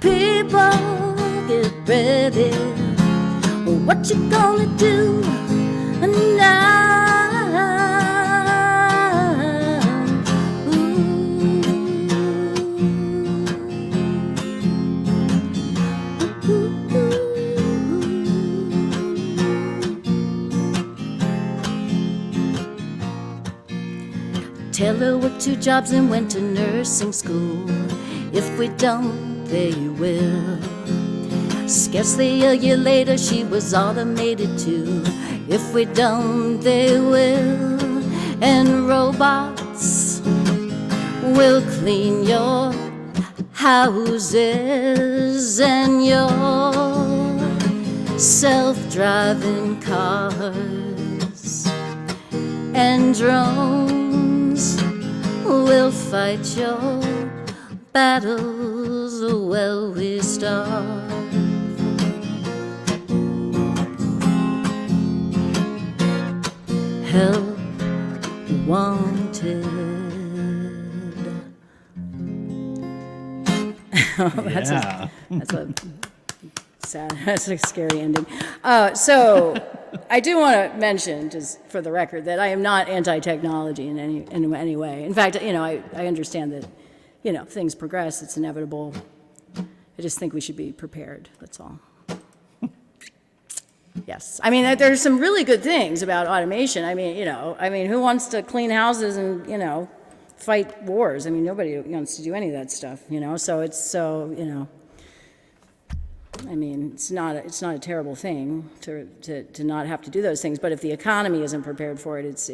S3: people? Get ready. What you gonna do now? Taylor worked 2 jobs and went to nursing school. If we don't, they will. Scarcely a year later, she was automated too. If we don't, they will. And robots will clean your houses, and your self-driving cars and drones will fight your battles while we starve. Help wanted.
S2: That's
S1: Yeah.
S2: a sad, that's a scary ending. So I do want to mention, just for the record, that I am not anti-technology in any way. In fact, I understand that, things progress, it's inevitable. I just think we should be prepared, that's all. Yes. I mean, there's some really good things about automation. I mean, who wants to clean houses and, fight wars? I mean, nobody wants to do any of that stuff, so I mean, it's not a terrible thing to not have to do those things. But if the economy isn't prepared for it,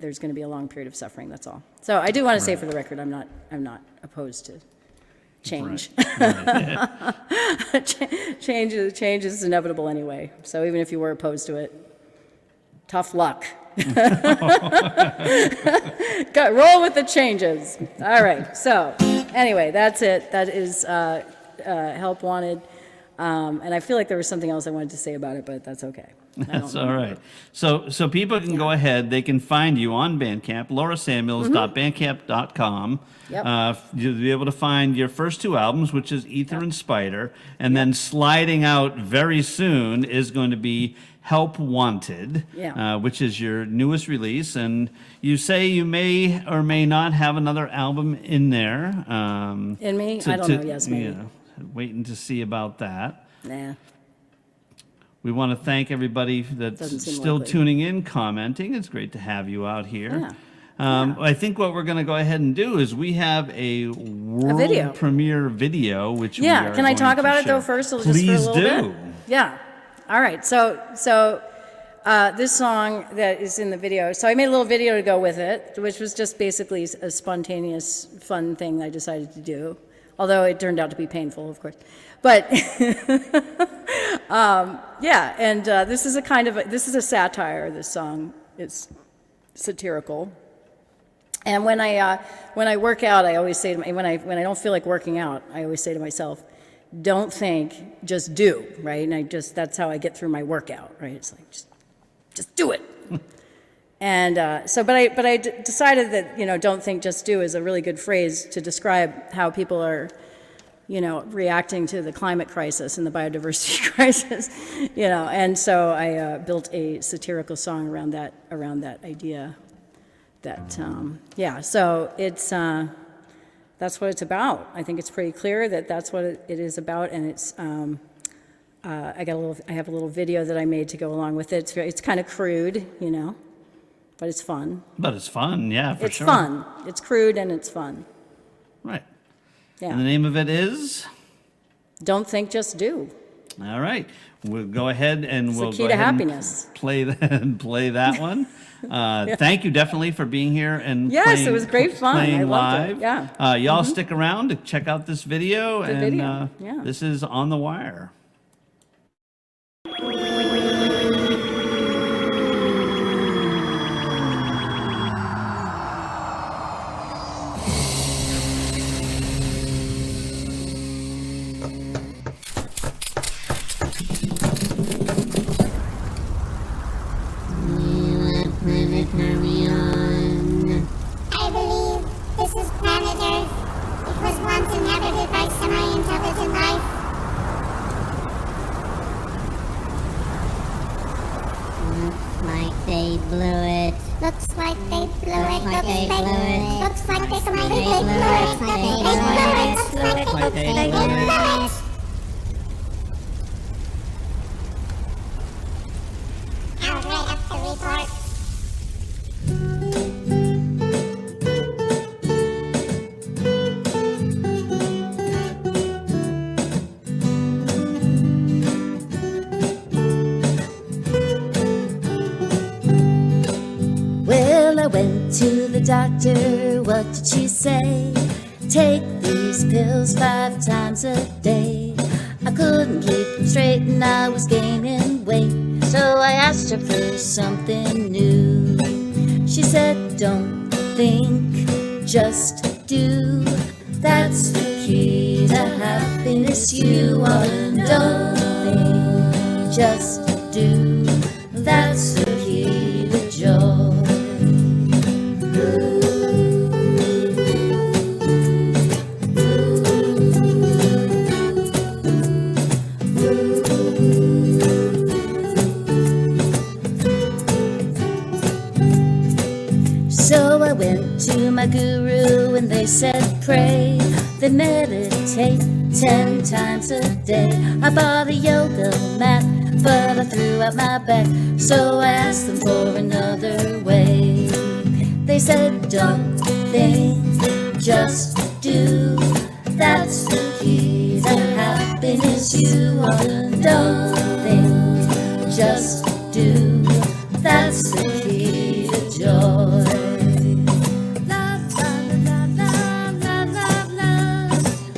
S2: there's gonna be a long period of suffering. That's all. So I do want to say, for the record, I'm not opposed to change.
S1: Right.
S2: Change is inevitable anyway. So even if you were opposed to it, tough luck. Roll with the changes. All right. So anyway, that's it. That is Help Wanted. And I feel like there was something else I wanted to say about it, but that's okay.
S1: That's all right. So people can go ahead. They can find you on Bandcamp, laurasamuels.bandcamp.com.
S2: Yep.
S1: You'll be able to find your first two albums, which is Ether and Spider. And then sliding out very soon is going to be Help Wanted, which is your newest release. And you say you may or may not have another album in there.
S2: In me? I don't know. Yes, maybe.
S1: Waiting to see about that.
S2: Nah.
S1: We want to thank everybody that's still tuning in, commenting. It's great to have you out here.
S2: Yeah.
S1: I think what we're going to go ahead and do is we have a world premiere video, which we are
S2: can I talk
S1: going to
S2: about it
S1: show.
S2: though first? Just
S1: Please
S2: for a little
S1: do.
S2: bit? Yeah. All right. So this song that is in the video. So I made a little video to go with it, which was just basically a spontaneous, fun thing I decided to do. Although it turned out to be painful, of course. But this is this is a satire. This song is satirical. And when I work out, I always say to when I don't feel like working out, I always say to myself, don't think, just do, right? And that's how I get through my workout, right? It's like just do it. And but I decided that don't think, just do is a really good phrase to describe how people are, reacting to the climate crisis and the biodiversity crisis, And so I built a satirical song around that idea. That So it's that's what it's about. I think it's pretty clear that that's what it is about, and it's. I have a little video that I made to go along with it. It's kind of crude, but it's fun.
S1: But it's fun, yeah, for sure.
S2: It's fun. It's crude and it's fun.
S1: Right.
S2: Yeah.
S1: And the name of it is?
S2: Don't Think, Just Do.
S1: All right. We'll go ahead and
S2: It's
S1: we'll
S2: the key
S1: go
S2: to
S1: ahead
S2: happiness.
S1: and play that one. Thank you definitely for being here and
S2: Yes, it was great fun.
S1: playing
S2: I loved
S1: live.
S2: it. Yeah.
S1: Y'all stick around to check out this video. This is On the Wire.
S4: I believe this is planet Earth. It was once inhabited by semi-intelligent life.
S5: Looks like they blew it.
S4: Looks like they blew it.
S5: Looks like they blew it.
S4: Looks like they blew it.
S5: Looks like they blew it.
S4: I'll write up the report.
S3: Well, I went to the doctor, what did she say? Take these pills 5 times a day. I couldn't keep them straight and I was gaining weight, so I asked her for something new. She said, don't think, just do. That's the key to happiness. You ought to don't think, just do. That's the key to joy. So I went to my guru and they said pray, then meditate 10 times a day. I bought a yoga mat but I threw out my back, so I asked them for another way. They said, don't think, just do. That's the key to happiness. You ought to don't think, just do. That's the key to joy. La la la la la la la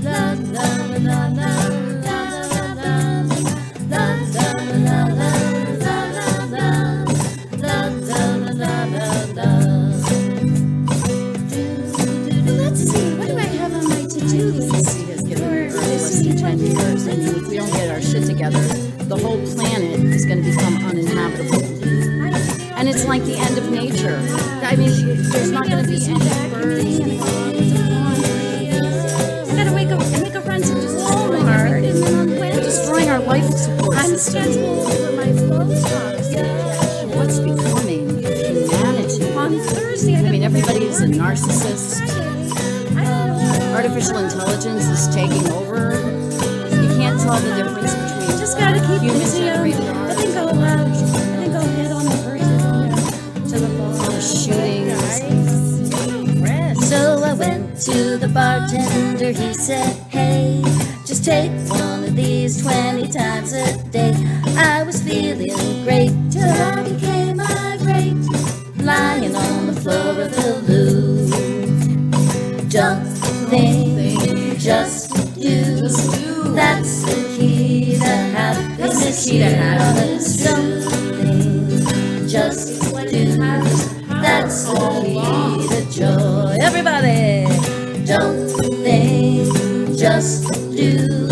S3: la la la la la. Let's see, what do I have on my to-do list?
S2: And if we don't get our shit together, the whole planet is going to become uninhabitable. And it's like the end of nature. I mean, there's not going to be any birds.
S3: I gotta wake up and make a run to Walmart and then on Wednesday.
S2: Destroying our life support
S3: I'm
S2: system.
S3: scheduled for my flow talks.
S2: What's becoming humanity?
S3: On Thursday,
S2: I mean, everybody's a narcissist.
S3: I don't know.
S2: Artificial intelligence is taking over. You can't tell the difference between
S3: Just gotta keep busy.
S2: human-generated
S3: I
S2: art.
S3: think I'll head on over to the ball.
S2: The shootings.
S3: So I went to the bartender. He said, hey, just take one of these 20 times a day. I was feeling great till I became irate, lying on the floor of the loo. Don't think, just do. That's the key to happiness. Don't think, just do. That's the key to joy. Everybody, don't think, just do.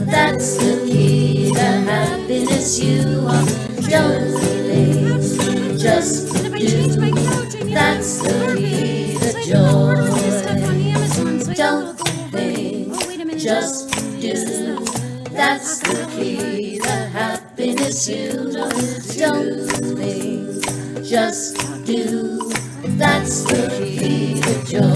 S3: That's the key to happiness. You want. Don't think, just do. That's the key to joy. Don't think, just do. That's the key to happiness. You don't think, just do. That's the key to joy.